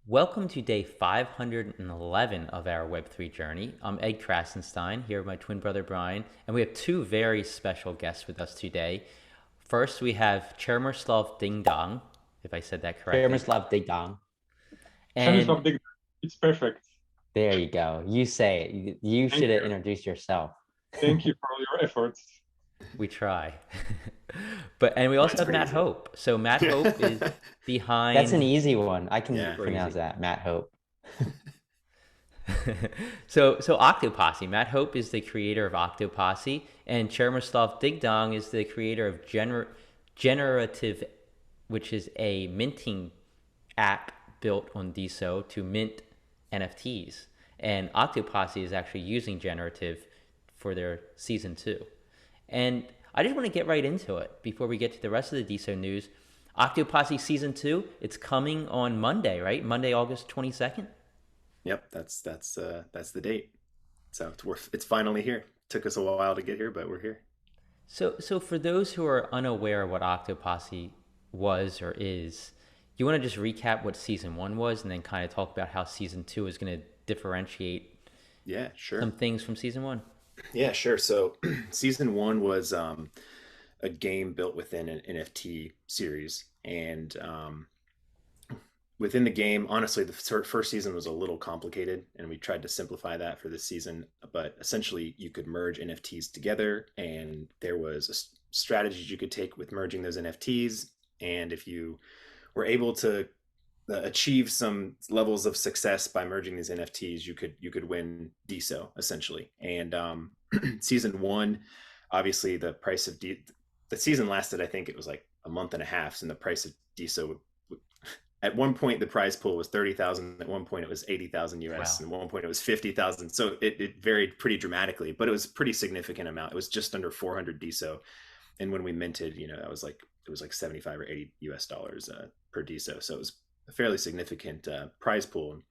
Welcome to day 511 of our Web3 journey. I'm Ed Krasenstein here with my twin brother Brian, and we have two very special guests with us today. First, we have Chermislav Ding Dong, if I said that correctly. Przemysław Ding. And Przemysław Digna. It's perfect. There you go. You say it. You Thank should have you. introduced yourself. Thank you for all your efforts. we try. And we also Mine's have pretty Matt easy. Hope. So Matt Hope is behind. That's an easy one. I can Yeah. pronounce Easy. that. Matt Hope. So Octoposse. Matt Hope is the creator of Octoposse, and Chermislav Digdong is the creator of Generative, which is a minting app built on Deso to mint NFTs. And Octoposse is actually using Generative for their season 2. And I just want to get right into it before we get to the rest of the Deso news. Octoposse season 2, it's coming on Monday, right? Monday, August 22nd. Yep, that's the date. So it's finally here. Took us a while to get here, but we're here. So for those who are unaware of what Octoposse was or is, you want to just recap what season 1 was and then kind of talk about how season 2 is going to differentiate Yeah, sure. some things from season 1. Yeah, sure. So season one was a game built within an NFT series, and within the game, honestly, the first season was a little complicated, and we tried to simplify that for this season. But essentially, you could merge NFTs together, and there was strategies you could take with merging those NFTs. And if you were able to achieve some levels of success by merging these NFTs, you could win Deso essentially. And season one, obviously, the season lasted. I think it was like a month and a half, and the price of Deso at one point the prize pool was 30,000, at one point it was 80,000 US, Wow. and at one point it was 50,000. So it varied pretty dramatically, but it was a pretty significant amount. It was just under 400 Deso. And when we minted, that was like, it was like 75 or 80 US dollars per Deso. So it was a fairly significant prize pool, and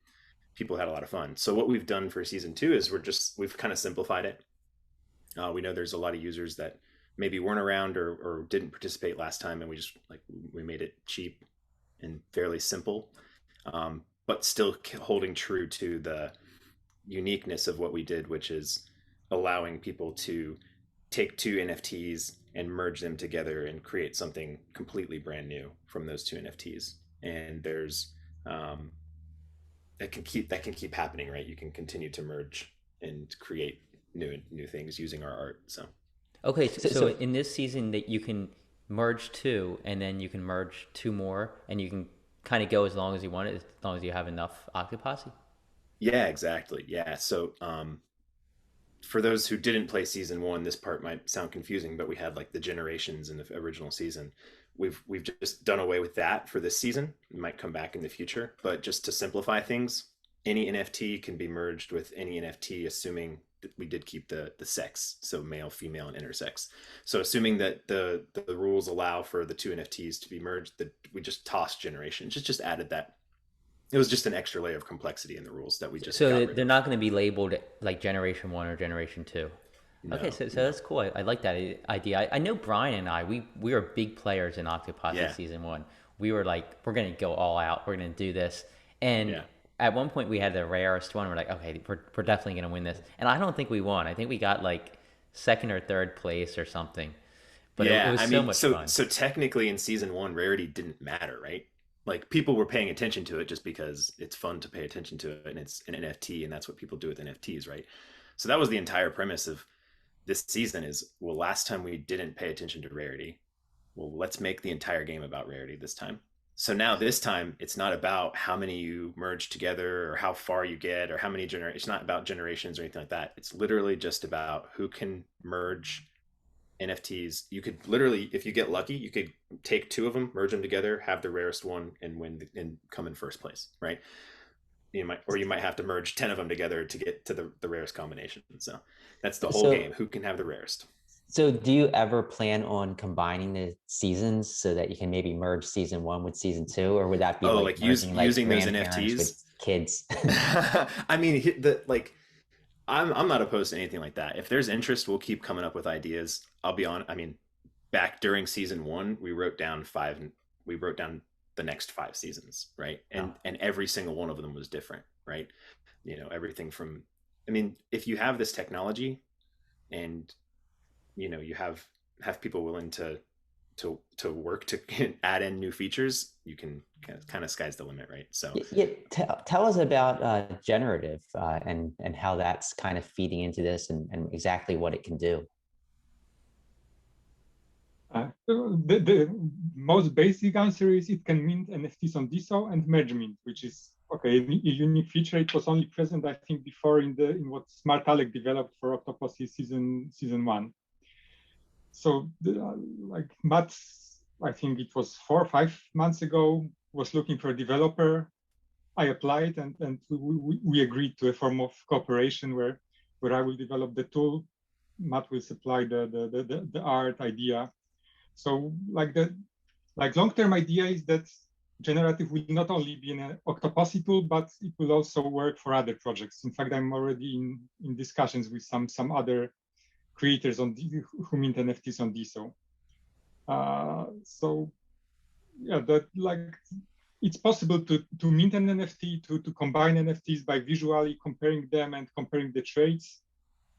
people had a lot of fun. So what we've done for season two is we've kind of simplified it. We know there's a lot of users that maybe weren't around or didn't participate last time, and we made it cheap and fairly simple, but still holding true to the uniqueness of what we did, which is allowing people to take two NFTs and merge them together and create something completely brand new from those two NFTs. And there's that can keep happening, right? You can continue to merge and create new things using our art. So Okay, So, so so in this season that you can merge two, and then you can merge two more, and you can kind of go as long as you want it, as long as you have enough Octoposse. yeah, exactly. Yeah. So for those who didn't play season one, this part might sound confusing, but we had like the generations in the original season. We've just done away with that for this season. It might come back in the future, but just to simplify things, any NFT can be merged with any NFT, assuming that we did keep the sex, so male, female, and intersex. So assuming that the rules allow for the two NFTs to be merged, that we just tossed generations, just added that. It was just an extra layer of complexity in the rules that we just got So rid they're of. not going to be labeled like Generation 1 or Generation 2. Okay, No, so no. that's cool. I like that idea. I know Brian and I, we were big players in Octoposse Yeah, season 1. We were like, we're going to go all out. We're going to do this. And yeah. at one point, we had the rarest one. We're like, okay, we're definitely going to win this. And I don't think we won. I think we got like second or third place or something. But it Yeah, was I so mean, much so fun. so technically in season one, rarity didn't matter, right? Like people were paying attention to it just because it's fun to pay attention to it, and it's an NFT, and that's what people do with NFTs, right? So that was the entire premise of this season is, well, last time we didn't pay attention to rarity. Well, let's make the entire game about rarity this time. So now this time it's not about how many you merge together or how far you get or how many generations. It's not about generations or anything like that. It's literally just about who can merge NFTs. You could literally, if you get lucky, you could take two of them, merge them together, have the rarest one, and and come in first place, right? You might have to merge 10 of them together to get to the rarest combination. So that's the whole so game. Who can have the rarest? so do you ever plan on combining the seasons so that you can maybe merge season one with season two, or would that be Oh, like like merging like using those grandparents with NFTs. kids? I mean, the like I'm not opposed to anything like that. If there's interest, we'll keep coming up with ideas. I'll be on. I mean, back during season one, we wrote down the next 5 seasons, right? And every single one of them was different, right? Everything from, I mean, if you have this technology and you have people willing to work to add in new features, you can kind of sky's the limit, right? So yeah, tell us about generative and how that's kind of feeding into this and exactly what it can do. The most basic answer is it can mint NFTs on Deso and merge mint, which is okay. A unique feature. It was only present, I think, before in what Smart Alec developed for Octoposse season 1. So like Matt, I think it was 4 or 5 months ago, was looking for a developer. I applied and we agreed to a form of cooperation where I will develop the tool, Matt will supply the art idea. So long-term idea is that generative will not only be an Octoposse tool, but it will also work for other projects. In fact, I'm already in discussions with some other creators who mint NFTs on Deso. So yeah, it's possible to mint an NFT, to combine NFTs by visually comparing them and comparing the traits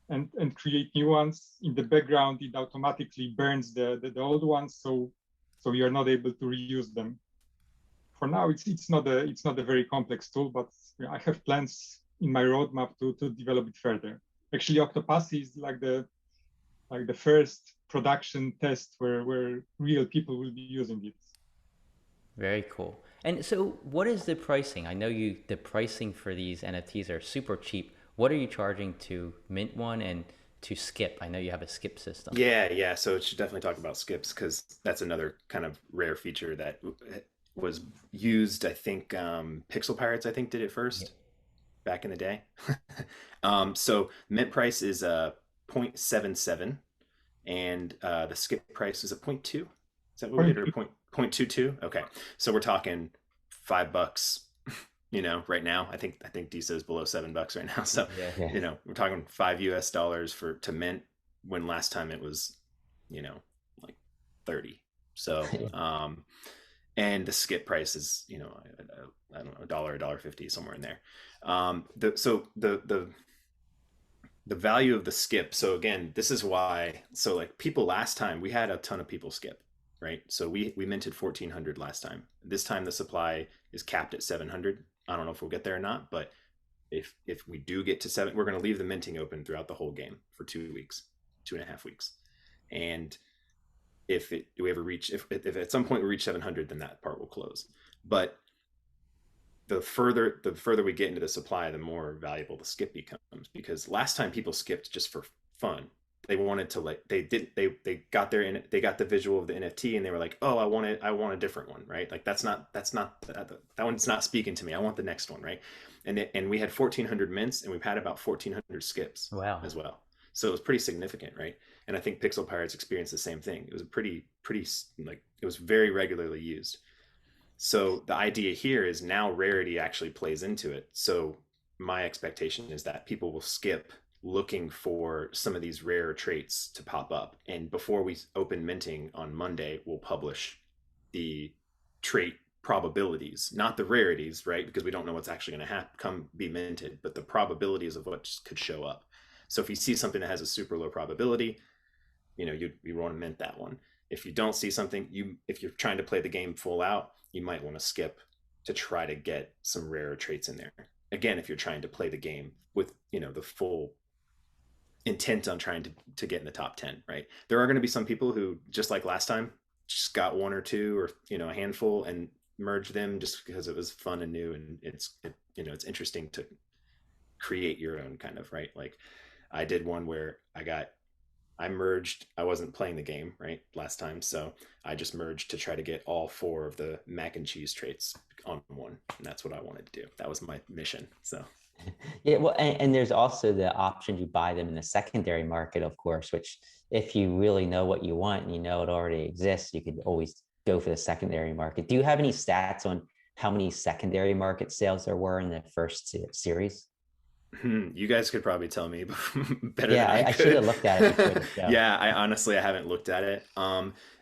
and create new ones. In the background, it automatically burns the old ones, so you're not able to reuse them. For now, it's not a very complex tool, but I have plans in my roadmap to develop it further. Actually, Octoposse is like the first production test where real people will be using it. Very cool. And so what is the pricing? I know the pricing for these NFTs are super cheap. What are you charging to mint one and to skip? I know you have a skip system. Yeah. So it should definitely talk about skips, because that's another kind of rare feature that was used. I think Pixel Pirates, I think, did it first back in the day. So mint price is 0.77 and the skip price is a 0.2. Is that what we did, or 0.22? Okay, so we're talking $5 right now. I think Deso is below $7 right now, so we're talking $5 to mint, when last time it was like 30. So and the skip price is I don't know, $1.50, somewhere in there. The value of the skip. So again, this is why. So like people last time, we had a ton of people skip, right? So we minted 1,400 last time. This time the supply is capped at 700. I don't know if we'll get there or not, but if we do get to 7, we're going to leave the minting open throughout the whole game for 2 weeks, 2.5 weeks. And if at some point we reach 700, then that part will close. But the further we get into the supply, the more valuable the skip becomes, because last time people skipped just for fun. They wanted to they got the visual of the NFT and they were like, oh, I want a different one, right? Like that one's not speaking to me. I want the next one, right? And we had 1,400 mints and we've had about 1,400 skips. Wow. As well. So it was pretty significant, right? And I think Pixel Pirates experienced the same thing. It was it was very regularly used. So the idea here is now rarity actually plays into it. So my expectation is that people will skip looking for some of these rare traits to pop up. And before we open minting on Monday, we'll publish the trait probabilities, not the rarities, right? Because we don't know what's actually going to be minted, but the probabilities of what could show up. So if you see something that has a super low probability, you want to mint that one. If you don't see something, if you're trying to play the game full out, you might want to skip to try to get some rare traits in there. Again, if you're trying to play the game with the full intent on trying to get in the top 10, right? There are going to be some people who, just like last time, just got 1 or 2 or a handful and merged them just because it was fun and new, and it's interesting to create your own kind of, right? Like I did one where I merged. I wasn't playing the game right last time, so I just merged to try to get all 4 of the mac and cheese traits on one, and that's what I wanted to do. That was my mission. So yeah, well, and there's also the option to buy them in the secondary market, of course, which if you really know what you want and it already exists, you could always go for the secondary market. Do you have any stats on how many secondary market sales there were in the first series? You guys could probably tell me better Yeah, than I I should have could. looked at it before the show. Yeah, I honestly I haven't looked at it.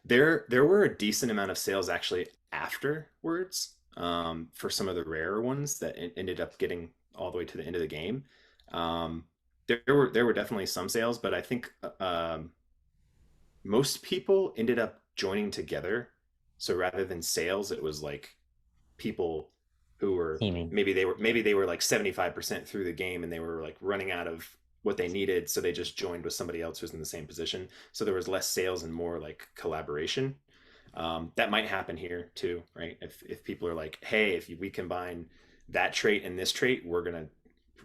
There were a decent amount of sales actually afterwards, for some of the rarer ones that ended up getting all the way to the end of the game. There were definitely some sales, but I think most people ended up joining together. So rather than sales, it was like people who were Teaming. maybe they were like 75% through the game and they were like running out of what they needed, so they just joined with somebody else who's in the same position. So there was less sales and more like collaboration. That might happen here too, right? If people are like, hey, if we combine that trait and this trait, we're gonna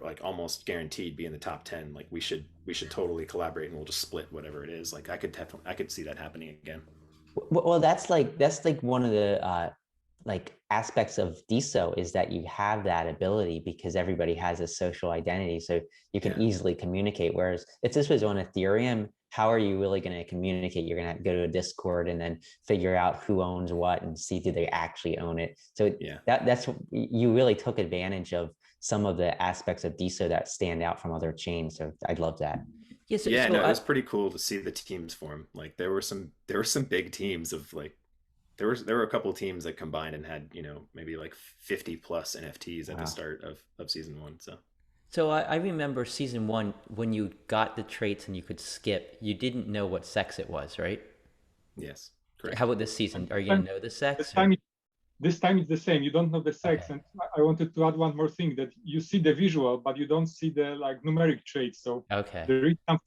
like almost guaranteed be in the top 10. Like we should totally collaborate and we'll just split whatever it is. Like I could see that happening again. Well, that's like one of the like aspects of Deso is that you have that ability because everybody has a social identity, so you can Yeah. easily communicate. Whereas if this was on Ethereum, how are you really going to communicate? You're going to go to a Discord and then figure out who owns what and see do they actually own it. So Yeah. that's you really took advantage of some of the aspects of Deso that stand out from other chains. So I love that. Yes. Yeah, no, it was pretty cool to see the teams form. Like there were some big teams of like there were a couple teams that combined and had, maybe like 50 plus NFTs at the start of season 1. So I remember season 1 when you got the traits and you could skip. You didn't know what sex it was, right? Yes, correct. How about this season? Are you gonna know the sex? This time it's the same. You don't know the sex. Okay. And I wanted to add one more thing, that you see the visual, but you don't see the like numeric traits. So Okay. there is some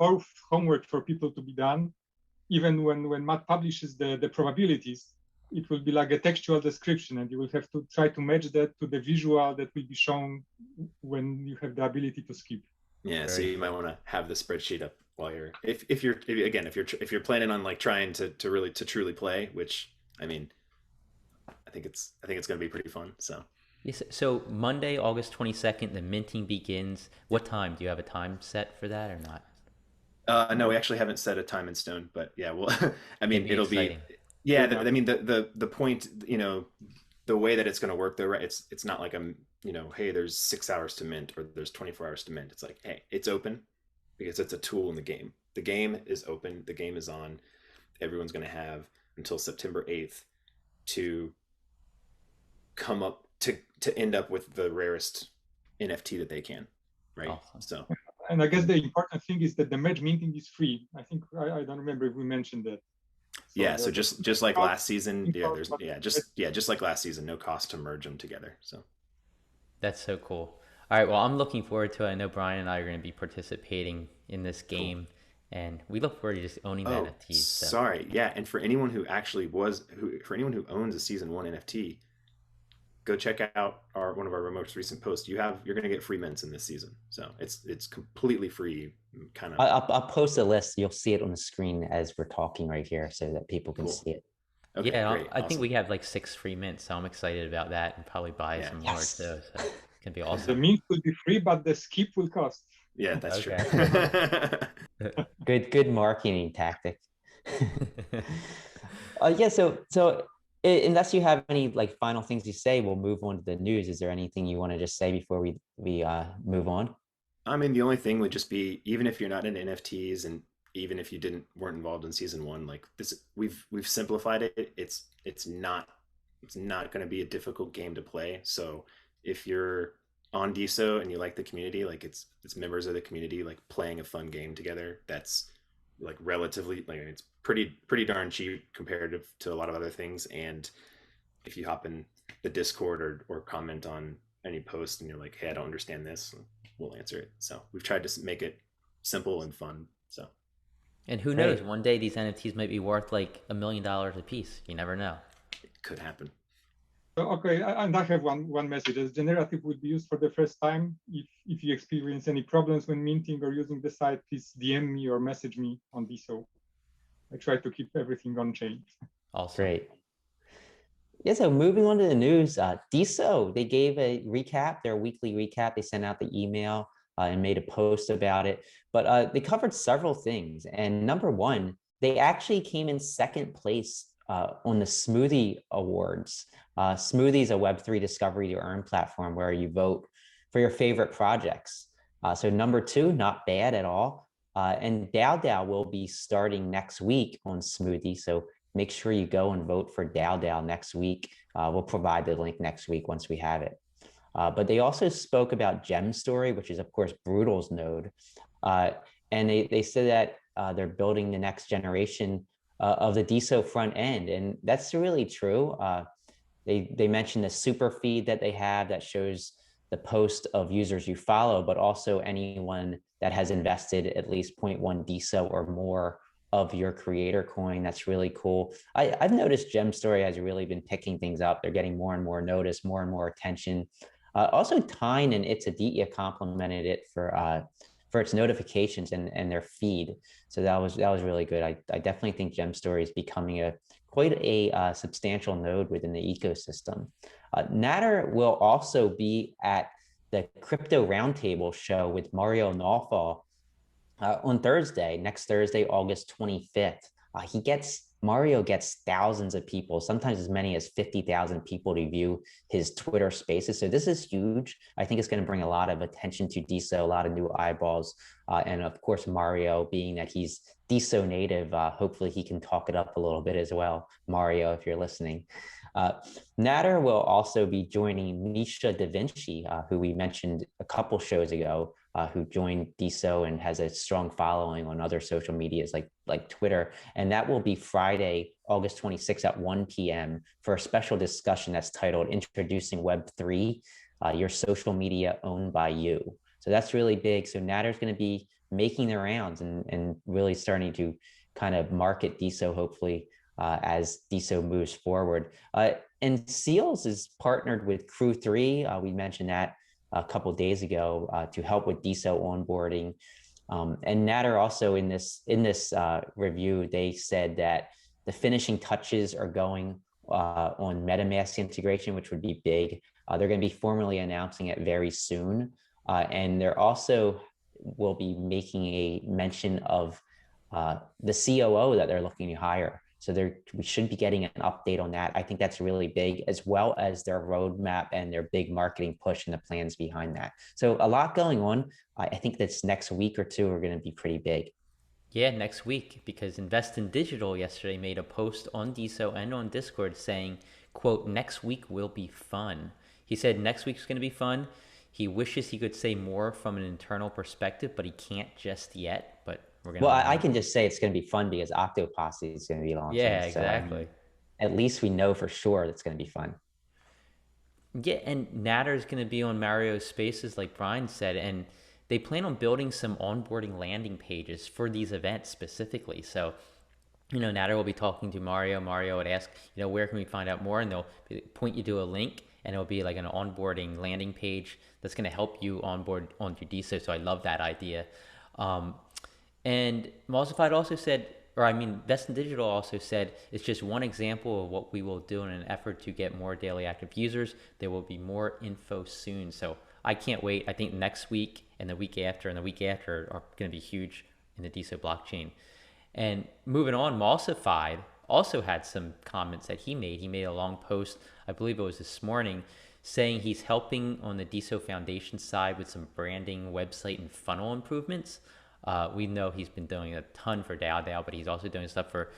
homework for people to be done. Even when Matt publishes the probabilities, it will be like a textual description, and you will have to try to match that to the visual that will be shown when you have the ability to skip. Yeah, so Very you might want to have the spreadsheet up while if you're planning on like trying to truly play, which I mean, I think it's going to be pretty fun. So Yes. So Monday, August 22nd, the minting begins. What time? Do you have a time set for that or not? no, we actually haven't set a time in stone, but yeah, well, I mean, It'd be it'll exciting. be, yeah. I mean, the point, the way that it's going to work, though, right? It's not like hey, there's 6 hours to mint or there's 24 hours to mint. It's like, hey, it's open because it's a tool in the game. The game is open. The game is on. Everyone's going to have until September 8th to come up to end up with the rarest NFT that they can, right? Awesome. So. And I guess the important thing is that the merge minting is free. I think I don't remember if we mentioned that. So just like last season, just like last season, no cost to merge them together. So That's so cool. All right, well, I'm looking forward to it. I know Brian and I are going to be participating in this game, and we look forward to just owning the NFTs. So. Sorry, yeah, and for anyone who actually for anyone who owns a season 1 NFT, go check out one of our most recent posts. You're going to get free mints in this season, so it's completely free. Kind of. I'll post a list. You'll see it on the screen as we're talking right here, so that people can see it. Okay, yeah, great. I think we have like 6 free mints, so I'm excited about that and probably buy some more too. So it's gonna be awesome. The mint will be free, but the skip will cost. Yeah, that's true. Good marketing tactic. So unless you have any like final things to say, we'll move on to the news. Is there anything you want to just say before we move on? I mean, the only thing would just be, even if you're not in NFTs and even if you weren't involved in season 1, like this, we've simplified it. It's not going to be a difficult game to play. So if you're on Deso and you like the community, like it's members of the community like playing a fun game together, that's like relatively, like it's pretty darn cheap comparative to a lot of other things. And if you hop in the Discord or comment on any post and you're like, hey, I don't understand this, we'll answer it. So we've tried to make it simple and fun. So, and who knows, one day these NFTs might be worth like $1 million a piece. You never know. It could happen. Okay, and I have one message. As generative will be used for the first time, if you experience any problems when minting or using the site, please DM me or message me on Deso. I try to keep everything on chain. Awesome. Great. Yeah, so moving on to the news, Deso, they gave a recap, their weekly recap. They sent out the email and made a post about it, but they covered several things. And number one, they actually came in second place on the Smoothie Awards. Smoothie is a Web3 discovery to earn platform where you vote for your favorite projects. So number 2, not bad at all. And DAO will be starting next week on Smoothie. So make sure you go and vote for DAO next week. We'll provide the link next week once we have it. But they also spoke about Gem Story, which is, of course, Brutal's node. And they said that they're building the next generation of the Deso front end. And that's really true. They mentioned the super feed that they have that shows the post of users you follow, but also anyone that has invested at least 0.1 Deso or more of your creator coin. That's really cool. I've noticed Gem Story has really been picking things up. They're getting more and more notice, more and more attention. Also, Tyne and It's Aditya complimented it for its notifications and their feed. So that was really good. I definitely think Gem Story is becoming quite a substantial node within the ecosystem. Natter will also be at the Crypto Roundtable show with Mario Nawfal on next Thursday, August 25th. Mario gets thousands of people, sometimes as many as 50,000 people to view his Twitter spaces. So this is huge. I think it's going to bring a lot of attention to Deso, a lot of new eyeballs. And of course, Mario, being that he's Deso native, hopefully he can talk it up a little bit as well. Mario, if you're listening. Natter will also be joining Misha Da Vinci, who we mentioned a couple shows ago, who joined Deso and has a strong following on other social medias like Twitter. And that will be Friday, August 26th at 1 p.m. for a special discussion that's titled Introducing Web3, Your Social Media Owned by You. So that's really big. So Natter's going to be making the rounds and really starting to kind of market Deso, hopefully, as Deso moves forward. And Seals is partnered with Crew 3. We mentioned that a couple of days ago to help with Deso onboarding. And Natter also in this review, they said that the finishing touches are going on MetaMask integration, which would be big. They're going to be formally announcing it very soon. And they're also will be making a mention of the COO that they're looking to hire. So we should be getting an update on that. I think that's really big, as well as their roadmap and their big marketing push and the plans behind that. So a lot going on. I think this next week or two are going to be pretty big. Yeah, next week, because Invest in Digital yesterday made a post on Deso and on Discord saying, quote, next week will be fun. He said next week's going to be fun. He wishes he could say more from an internal perspective, but he can't just yet. But we're gonna. Well, I can just say it's going to be fun because Octoposse is going to be launching. Yeah, exactly. So, at least we know for sure it's going to be fun. Yeah, and Natter's going to be on Mario's Spaces, like Brian said, and they plan on building some onboarding landing pages for these events specifically. So, Natter will be talking to Mario. Mario would ask, where can we find out more? And they'll point you to a link, and it'll be like an onboarding landing page that's going to help you onboard onto Deso. So I love that idea. And Mulsified also said, Invest in Digital also said, it's just one example of what we will do in an effort to get more daily active users. There will be more info soon. So I can't wait. I think next week and the week after are going to be huge in the Deso blockchain. And moving on, Mulsified also had some comments that he made. He made a long post, I believe it was this morning, saying he's helping on the Deso Foundation side with some branding, website, and funnel improvements. We know he's been doing a ton for DAO, but he's also doing stuff for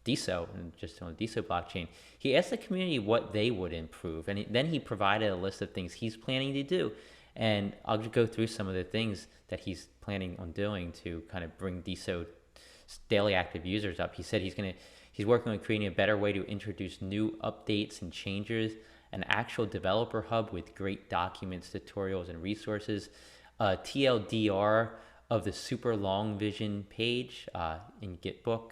Deso and just on the Deso blockchain. He asked the community what they would improve, and then he provided a list of things he's planning to do. And I'll just go through some of the things that he's planning on doing to kind of bring Deso daily active users up. He said he's working on creating a better way to introduce new updates and changes, an actual developer hub with great documents, tutorials, and resources, TLDR of the super long vision page in Gitbook,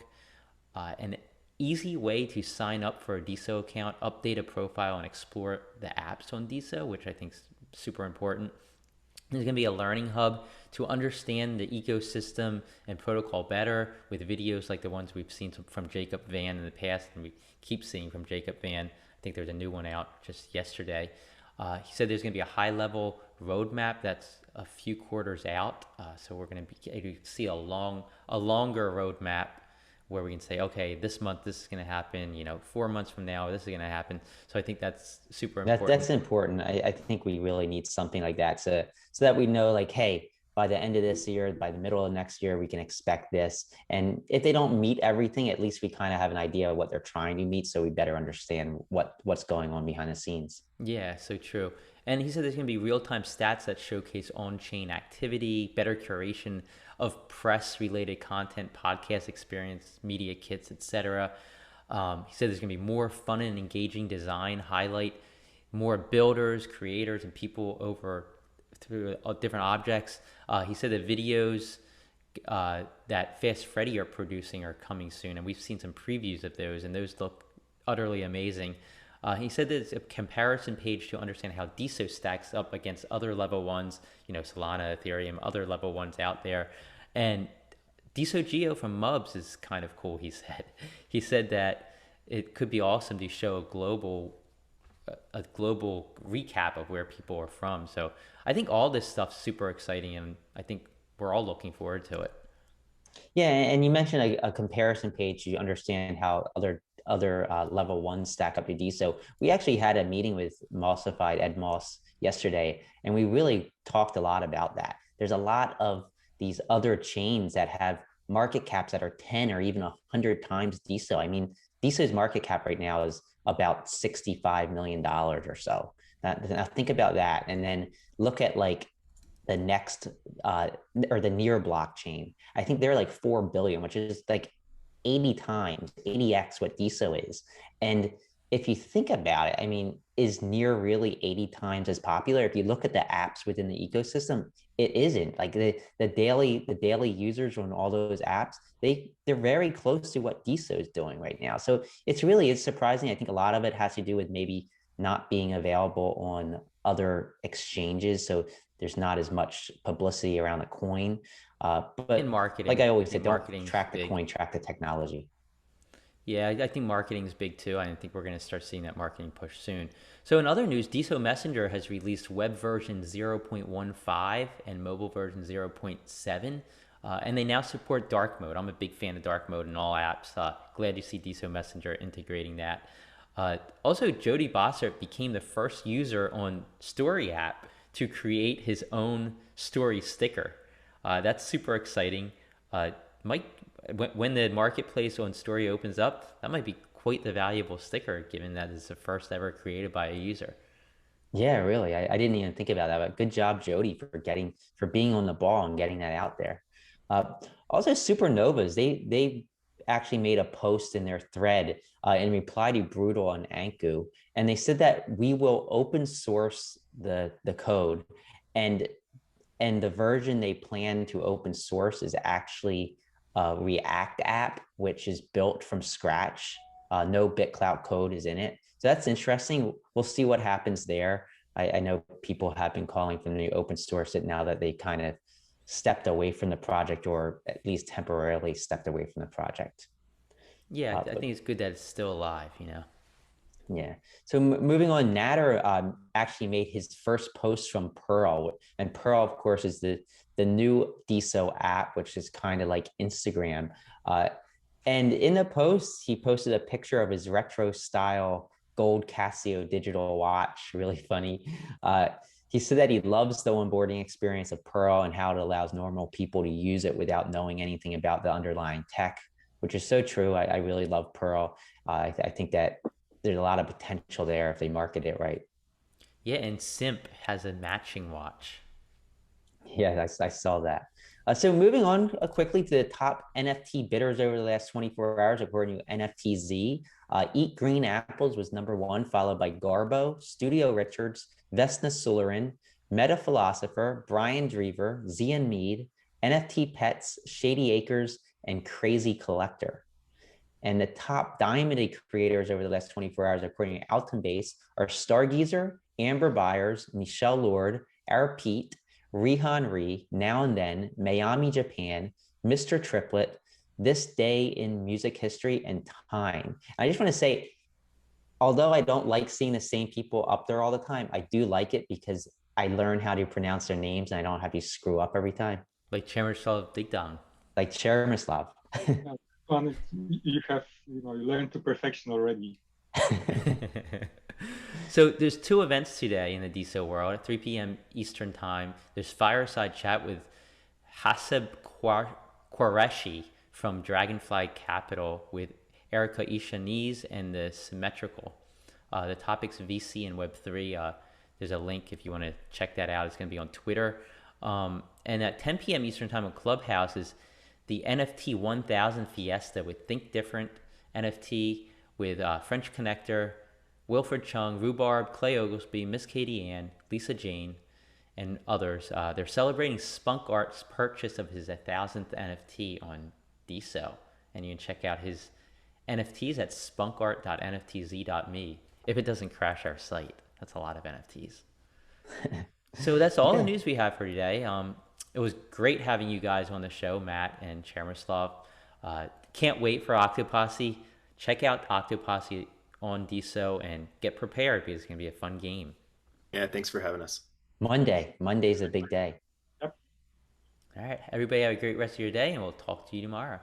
an easy way to sign up for a Deso account, update a profile, and explore the apps on Deso, which I think is super important. There's going to be a learning hub to understand the ecosystem and protocol better with videos like the ones we've seen from Jacob Van in the past, and we keep seeing from Jacob Van. I think there's a new one out just yesterday. He said there's going to be a high-level roadmap that's a few quarters out, so we're going to be able to see a longer roadmap where we can say, okay, this month this is going to happen. 4 months from now this is going to happen. So I think that's super important. That's important. I think we really need something like that, so that we know, like, hey, by the end of this year, by the middle of next year, we can expect this. And if they don't meet everything, at least we kind of have an idea of what they're trying to meet, so we better understand what's going on behind the scenes. Yeah, so true. And he said there's going to be real-time stats that showcase on-chain activity, better curation of press-related content, podcast experience, media kits, etc. He said there's going to be more fun and engaging design, highlight more builders, creators, and people over through different objects. He said the videos that Fast Freddy are producing are coming soon, and we've seen some previews of those, and those look utterly amazing. He said there's a comparison page to understand how Deso stacks up against other level ones, Solana, Ethereum, other level ones out there. And Deso Geo from Mubs is kind of cool, he said. He said that it could be awesome to show a global recap of where people are from. So I think all this stuff's super exciting, and I think we're all looking forward to it. Yeah, and you mentioned a comparison page to understand how other level ones stack up to Deso. We actually had a meeting with Mossified Ed Moss yesterday, and we really talked a lot about that. There's a lot of these other chains that have market caps that are 10 or even 100 times Deso. I mean, Deso's market cap right now is about $65 million or so. Now think about that, and then look at like the next or the near blockchain. I think they're like 4 billion, which is like 80x what Deso is. And if you think about it, I mean, is near really 80 times as popular? If you look at the apps within the ecosystem, it isn't. Like the daily users on all those apps, they're very close to what Deso is doing right now. So it's surprising. I think a lot of it has to do with maybe not being available on other exchanges, so there's not as much publicity around the coin. But in marketing, like I always say, don't track the coin, track the technology. Yeah, I think marketing is big too. I think we're going to start seeing that marketing push soon. So in other news, Deso Messenger has released web version 0.15 and mobile version 0.7. And they now support dark mode. I'm a big fan of dark mode in all apps. Glad to see Deso Messenger integrating that. Also, Jody Bossert became the first user on Story app to create his own story sticker. That's super exciting. When the marketplace on Story opens up, that might be quite the valuable sticker, given that it's the first ever created by a user. Yeah, really. I didn't even think about that, but good job, Jody, for being on the ball and getting that out there. Also, Supernovas, they actually made a post in their thread in reply to Brutal and Anku, and they said that we will open source the code, and the version they plan to open source is actually a React app, which is built from scratch. No BitClout code is in it. So that's interesting. We'll see what happens there. I know people have been calling for them to open source it now that they kind of stepped away from the project, or at least temporarily stepped away from the project. Yeah, I think it's good that it's still alive, Yeah. So moving on, Natter actually made his first post from Pearl, and Pearl, of course, is the new Deso app, which is kind of like Instagram. And in the post, he posted a picture of his retro style gold Casio digital watch. Really funny. He said that he loves the onboarding experience of Pearl and how it allows normal people to use it without knowing anything about the underlying tech, which is so true. I really love Pearl. I think that there's a lot of potential there if they market it right. Yeah, and Simp has a matching watch. Yeah, I saw that. So moving on quickly to the top NFT bidders over the last 24 hours, according to NFTZ. Eat Green Apples was #1, followed by Garbo, Studio Richards, Vesna Sularin, Meta Philosopher, Brian Drever, Zian Mead, NFT Pets, Shady Acres, and Crazy Collector. And the top diamond creators over the last 24 hours, according to Alton Base, are Stargazer, Amber Byers, Michelle Lord, Our Pete, Rihan Ri, Now and Then, Miami, Japan, Mr. Triplet, This Day in Music History, and Time. I just want to say, although I don't like seeing the same people up there all the time, I do like it because I learn how to pronounce their names and I don't have to screw up every time. Like Chermislav Digdon. Like Chermislav. You learned to perfection already. So there's 2 events today in the Deso world. At 3 p.m. Eastern time, there's Fireside Chat with Haseb Qureshi from Dragonfly Capital with Erica Ishaniz and the Symmetrical. The topic's VC and Web3. There's a link if you want to check that out. It's going to be on Twitter. And at 10 p.m. Eastern Time on Clubhouse is the NFT 1000 Fiesta with Think Different NFT with French Connector, Wilfred Chung, Rhubarb, Clay Oglesby, Miss Katie Ann, Lisa Jane, and others. They're celebrating Spunk Art's purchase of his 1000th NFT on Deso. And you can check out his NFTs at spunkart.nftz.me if it doesn't crash our site. That's a lot of NFTs. So that's all the news we have for today. It was great having you guys on the show, Matt and Chermislav. Can't wait for Octoposse. Check out Octoposse on Deso and get prepared because it's going to be a fun game. Yeah, thanks for having us. Monday's a big day. Yep. All right, everybody have a great rest of your day, and we'll talk to you tomorrow.